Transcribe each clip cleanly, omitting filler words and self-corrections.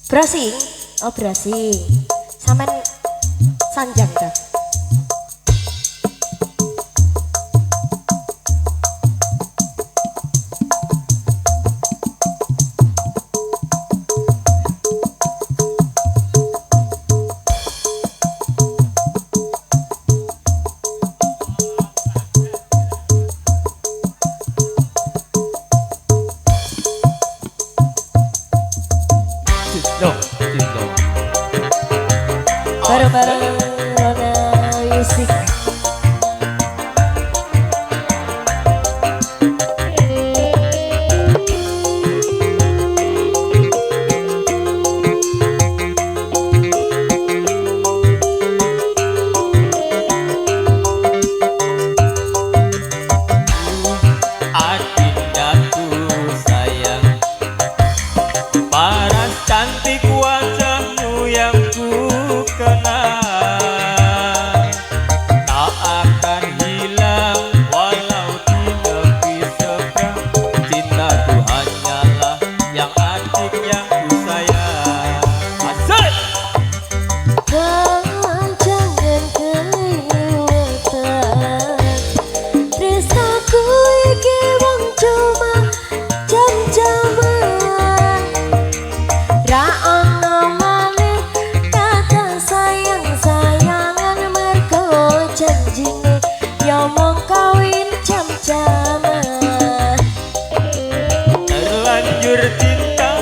Brasing, oh brasing. Sampean sanjang ta? Cinta, cinta. Bareng-bareng Rona Music. Adindaku sayang, paras cantik wajahmu yang ku kenal, tak akan hilang walau di tepi seberang. Cintaku hanyalah yang adik yang ku sayang. Asik! Jangan keliwatan. Tresnaku iki wong cuma jam-jaman. Ra ono maneh kata sayang-sayangan mergo janjine ya mung kawin jam-jaman. Terlanjur cinta,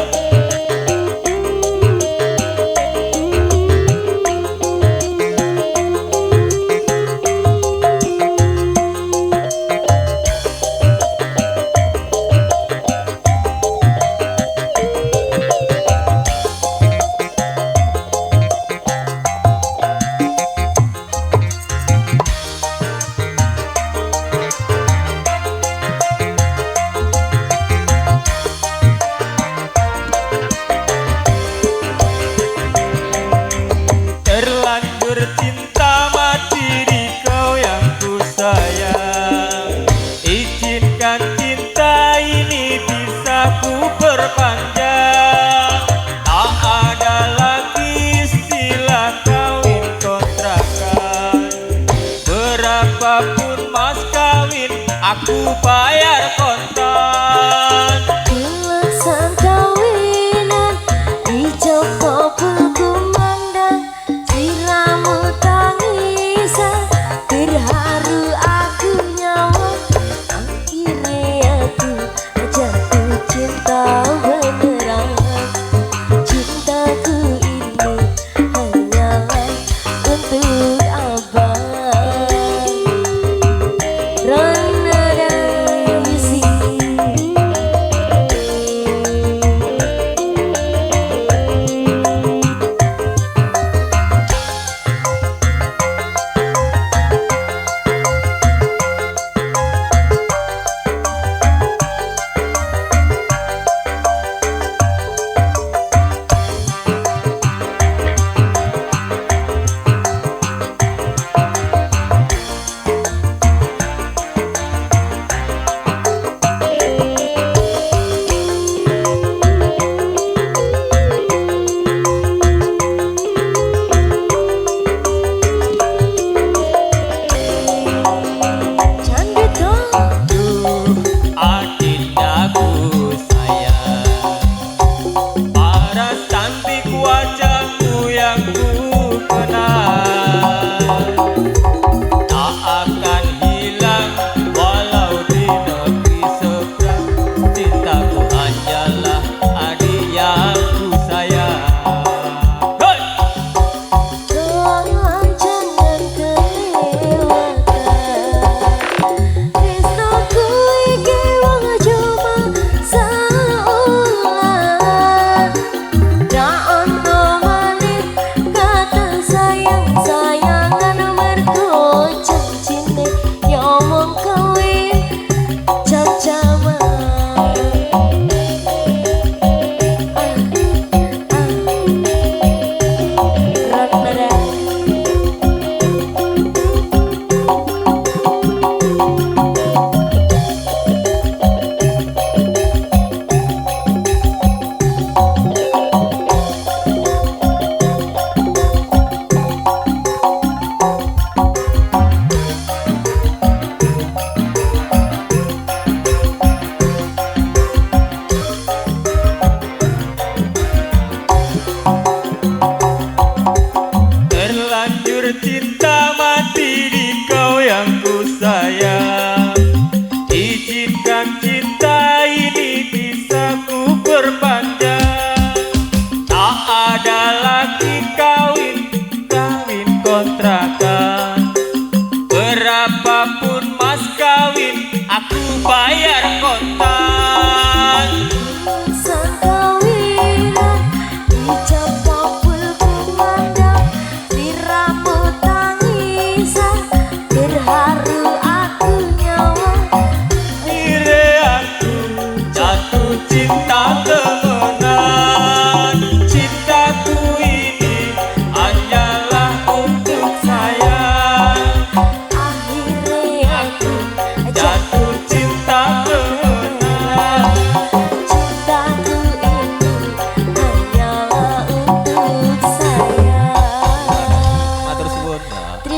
terlanjur cinta mati di kau yang ku sayang. Izinkan cinta ini bisa ku perpanjang. Tak ada lagi istilah kawin kontrakan. Berapapun mas kawin aku bayar kontan. Ulasan kawinan dicoba kumandang silamu tangisan terharu aku nyawa akhirnya aku jatuh cinta beneran. Cintaku ini hanyalah untuk abang. Rona dan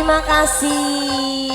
Terima kasih.